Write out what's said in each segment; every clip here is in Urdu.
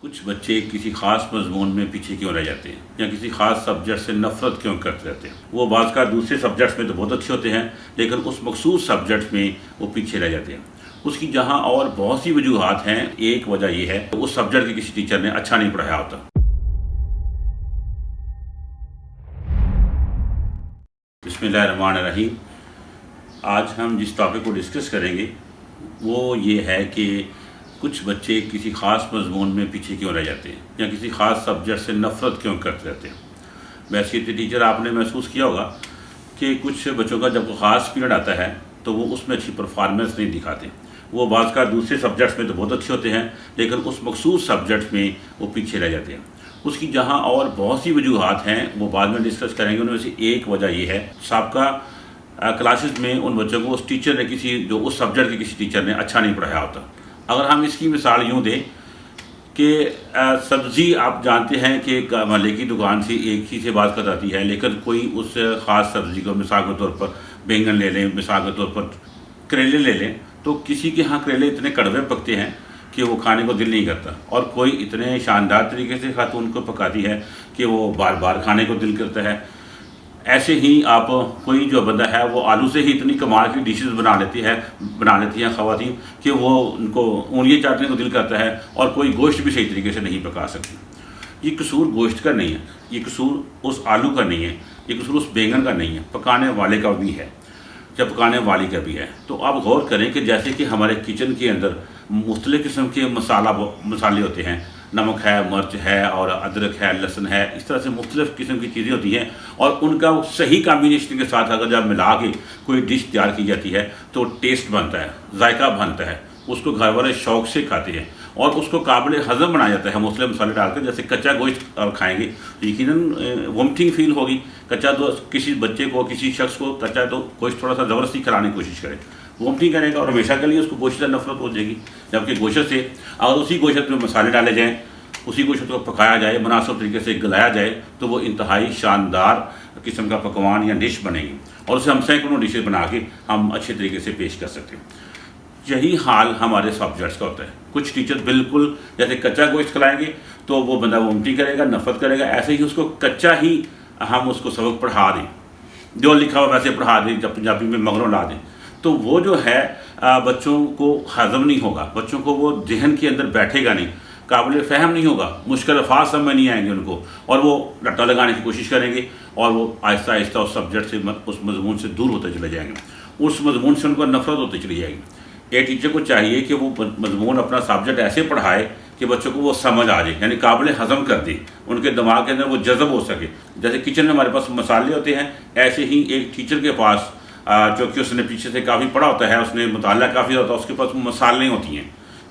کچھ بچے کسی خاص مضمون میں پیچھے کیوں رہ جاتے ہیں یا کسی خاص سبجیکٹ سے نفرت کیوں کرتے رہتے ہیں؟ وہ بعض کا دوسرے سبجیکٹس میں تو بہت اچھے ہوتے ہیں لیکن اس مخصوص سبجیکٹ میں وہ پیچھے رہ جاتے ہیں۔ اس کی جہاں اور بہت سی وجوہات ہیں، ایک وجہ یہ ہے کہ اس سبجیکٹ کے کسی ٹیچر نے اچھا نہیں پڑھایا ہوتا۔ بسم اللہ الرحمن الرحیم۔ آج ہم جس ٹاپک کو ڈسکس کریں گے وہ یہ ہے کہ کچھ بچے کسی خاص مضمون میں پیچھے کیوں رہ جاتے ہیں یا کسی خاص سبجیکٹ سے نفرت کیوں کرتے رہتے ہیں۔ ویسے ٹیچر آپ نے محسوس کیا ہوگا کہ کچھ بچوں کا جب کوئی خاص پیریڈ آتا ہے تو وہ اس میں اچھی پرفارمنس نہیں دکھاتے۔ وہ بعض کا دوسرے سبجیکٹس میں تو بہت اچھے ہوتے ہیں لیکن اس مخصوص سبجیکٹ میں وہ پیچھے رہ جاتے ہیں۔ اس کی جہاں اور بہت سی وجوہات ہیں، وہ بعد میں ڈسکس کریں گے۔ ان میں سے ایک وجہ یہ ہے سابقہ کلاسز میں ان بچوں کو اس ٹیچر نے اس سبجیکٹ کے کسی ٹیچر نے اچھا نہیں پڑھایا ہوتا۔ اگر ہم اس کی مثال یوں دیں کہ سبزی آپ جانتے ہیں کہ محلے کی دکان سے ایک ہی سے بات کر آتی ہے، لیکن کوئی اس خاص سبزی کو مثال کے طور پر بینگن لے لیں، مثال کے طور پر کریلے لے لیں، تو کسی کے ہاں کریلے اتنے کڑوے پکتے ہیں کہ وہ کھانے کو دل نہیں کرتا، اور کوئی اتنے شاندار طریقے سے خاتون کو پکاتی ہے کہ وہ بار بار کھانے کو دل کرتا ہے۔ ایسے ہی آپ کوئی جو بندہ ہے وہ آلو سے ہی اتنی کمال کی ڈشز بنا لیتی ہیں خواتین کہ وہ ان کو انگلیاں چاٹنے کو دل کرتا ہے، اور کوئی گوشت بھی صحیح طریقے سے نہیں پکا سکتی۔ یہ قصور گوشت کا نہیں ہے، یہ قصور اس آلو کا نہیں ہے، یہ قصور اس بینگن کا نہیں ہے، پکانے والے کا بھی ہے، جب پکانے والی کا بھی ہے۔ تو آپ غور کریں کہ جیسے کہ ہمارے کچن کے اندر مختلف قسم کے مسالے ہوتے ہیں، نمک ہے، مرچ ہے، اور ادرک ہے، لہسن ہے، اس طرح سے مختلف قسم کی چیزیں ہوتی ہیں، اور ان کا صحیح کمبینیشن کے ساتھ اگر جب ملا کے کوئی ڈش تیار کی جاتی ہے تو ٹیسٹ بنتا ہے، ذائقہ بنتا ہے، اس کو گھر والے شوق سے کھاتے ہیں، اور اس کو قابل ہضم بنایا جاتا ہے مختلف مسالے ڈال کر۔ جیسے کچا گوشت کھائیں گے یقیناً وومٹنگ فیل ہوگی۔ کچا تو کسی بچے کو، کسی شخص کو کچا تو گوشت تھوڑا سا زبردستی کھلانے کی کوشش کرے، وومٹنگ کرے گا اور ہمیشہ کے لیے اس کو گوشت سے نفرت ہو جائے گی۔ جبکہ گوشت سے اگر اسی گوشت میں مسالے ڈالے جائیں، اسی گوشت کو پکایا جائے، مناسب طریقے سے گلایا جائے، تو وہ انتہائی شاندار قسم کا پکوان یا ڈش بنے گی، اور اسے ہم سینکڑوں ڈشیں بنا کے ہم اچھے طریقے سے پیش کر سکتے ہیں۔ یہی حال ہمارے سبجیکٹس کا ہوتا ہے۔ کچھ ٹیچر بالکل جیسے کچا گوشت کھلائیں گے تو وہ بندہ وومٹنگ کرے گا، نفرت کرے گا، ایسے ہی اس کو کچا ہی ہم اس کو سبق پڑھا دیں، جو لکھا ہوا ویسے پڑھا دیں، جب پنجابی میں مگروں لا دیں، تو وہ جو ہے بچوں کو ہضم نہیں ہوگا، بچوں کو وہ ذہن کے اندر بیٹھے گا نہیں، قابل فہم نہیں ہوگا، مشکل الفاظ سمجھ نہیں آئیں گے ان کو، اور وہ رٹا لگانے کی کوشش کریں گے، اور وہ آہستہ آہستہ اس سبجیکٹ سے، اس مضمون سے دور ہوتے چلے جائیں گے، اس مضمون سے ان کو نفرت ہوتی چلی جائے گی۔ ایک ٹیچر کو چاہیے کہ وہ مضمون اپنا سبجیکٹ ایسے پڑھائے کہ بچوں کو وہ سمجھ آ جائے، یعنی قابل ہضم کر دے، ان کے دماغ کے اندر وہ جذب ہو سکے۔ جیسے کچن میں ہمارے پاس مسالے ہوتے ہیں، ایسے ہی ایک ٹیچر کے پاس جو کہ اس نے پیچھے سے کافی پڑھا ہوتا ہے، اس نے مطالعہ کافی ہوتا ہے، اس کے پاس مسالیں ہوتی ہیں،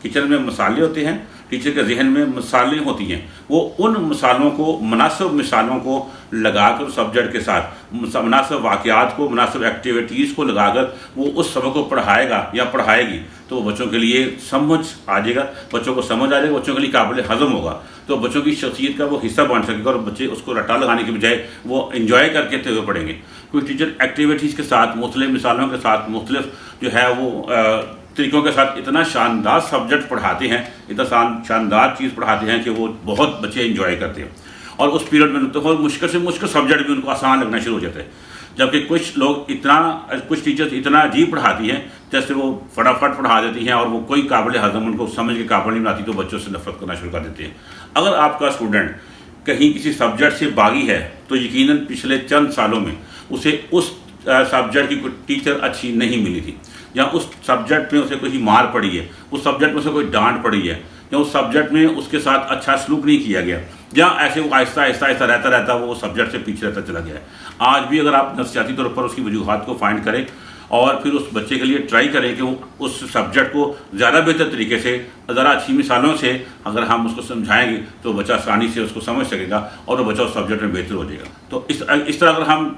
کچن میں مسالے ہوتے ہیں، ٹیچر کے ذہن میں مسالیں ہوتی ہیں، وہ ان مسالوں کو، مناسب مثالوں کو لگا کر سبجیکٹ کے ساتھ، مناسب واقعات کو، مناسب ایکٹیویٹیز کو لگا کر وہ اس سبق کو پڑھائے گا یا پڑھائے گی، تو بچوں کے لیے سمجھ آ جائے گا، بچوں کو سمجھ آ جائے گا، بچوں کے لیے قابل ہضم ہوگا، تو بچوں کی شخصیت کا وہ حصہ بن سکے گا، اور بچے اس کو رٹا لگانے کے بجائے وہ انجوائے کر کے ہوئے پڑھیں گے۔ کوئی ٹیچر ایکٹیویٹیز کے ساتھ، مختلف مثالوں کے ساتھ، مختلف جو ہے وہ طریقوں کے ساتھ اتنا شاندار سبجیکٹ پڑھاتے ہیں، اتنا شاندار چیز پڑھاتے ہیں کہ وہ بہت بچے انجوائے کرتے ہیں، اور اس پیریڈ میں بہت مشکل سے مشکل سبجیکٹ بھی ان کو آسان لگنا شروع ہو جاتا ہے۔ جبکہ کچھ ٹیچرز اتنا عجیب پڑھاتی ہیں، جیسے وہ فٹافٹ پڑھا دیتی ہیں، اور وہ کوئی قابل ہضم ان کو سمجھ کے قابل نہیں بناتی، تو بچوں سے نفرت کرنا شروع کر دیتے ہیں۔ اگر آپ کا اسٹوڈنٹ کہیں کسی سبجیکٹ سے باغی ہے تو یقیناً پچھلے چند سالوں میں اسے اس سبجیکٹ کی کوئی ٹیچر اچھی نہیں ملی تھی، یا اس سبجیکٹ میں اسے کوئی مار پڑی ہے، اس سبجیکٹ میں اسے کوئی ڈانٹ پڑی ہے، یا اس سبجیکٹ میں اس کے ساتھ اچھا سلوک نہیں کیا گیا، یا ایسے وہ آہستہ آہستہ رہتا وہ سبجیکٹ سے پیچھے رہتا چلا گیا ہے۔ آج بھی اگر آپ نفسیاتی طور پر اس کی وجوہات کو فائنڈ کریں، اور پھر اس بچے کے لیے ٹرائی کریں کہ وہ اس سبجیکٹ کو زیادہ بہتر طریقے سے، ذرا اچھی مثالوں سے اگر ہم اس کو سمجھائیں گے تو بچہ آسانی سے اس کو سمجھ سکے گا، اور وہ بچہ اس سبجیکٹ میں بہتر ہو جائے گا۔ تو اس طرح اگر ہم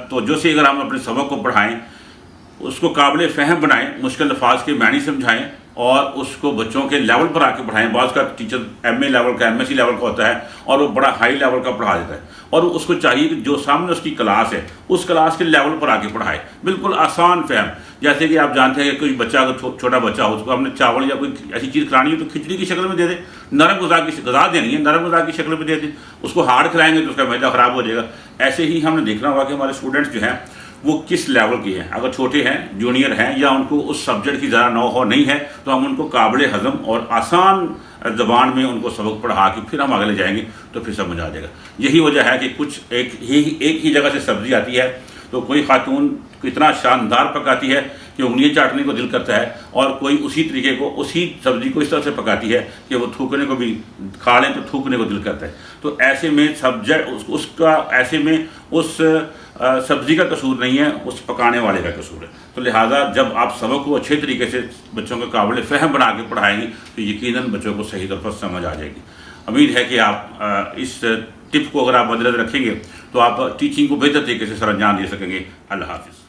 توجہ سے اگر ہم اپنے سبق کو پڑھائیں، اس کو قابل فہم بنائیں، مشکل الفاظ کے معنی سمجھائیں، اور اس کو بچوں کے لیول پر آ کے پڑھائیں. بعض کا ٹیچر MA لیول کا MSc لیول کا ہوتا ہے اور وہ بڑا ہائی لیول کا پڑھا دیتا ہے, اور اس کو چاہیے کہ جو سامنے اس کی کلاس ہے اس کلاس کے لیول پر آ کے پڑھائے, بالکل آسان فہم. جیسے کہ آپ جانتے ہیں کہ کوئی بچہ اگر چھوٹا بچہ ہو, اس کو ہم نے چاول یا کوئی ایسی چیز کھلانی ہے تو کھچڑی کی شکل میں دے دیں, نرم غذا دینی ہے, نرم غذا کی شکل میں دے دیں. اس کو ہارڈ کھلائیں گے تو اس کا معدہ خراب ہو جائے گا. ایسے ہی ہم نے دیکھنا ہوگا کہ ہمارے اسٹوڈنٹس جو ہیں وہ کس لیول کے ہیں. اگر چھوٹے ہیں, جونیئر ہیں, یا ان کو اس سبجیکٹ کی زیادہ نو ہو نہیں ہے, تو ہم ان کو قابل ہضم اور آسان زبان میں ان کو سبق پڑھا کے پھر ہم آگے لے جائیں گے تو پھر سمجھ آ جائے گا. یہی وجہ ہے کہ کچھ ایک ہی جگہ سے سبزی آتی ہے تو کوئی خاتون اتنا شاندار پکاتی ہے کہ انگلیاں چاٹنے کو دل کرتا ہے, اور کوئی اسی طریقے کو, اسی سبزی کو اس طرح سے پکاتی ہے کہ وہ تھوکنے کو بھی کھا لیں تو تھوکنے کو دل کرتا ہے. تو ایسے میں اس سبزی کا قصور نہیں ہے, اس پکانے والے کا قصور ہے. تو لہٰذا جب آپ سبق کو اچھے طریقے سے بچوں کے قابل فہم بنا کے پڑھائیں گے تو یقیناً بچوں کو صحیح طور پر سمجھ آ جائے گی. امید ہے کہ آپ اس ٹپ کو اگر آپ مد نظر رکھیں گے تو آپ ٹیچنگ کو بہتر طریقے سے سر انجام دے سکیں گے. اللہ حافظ.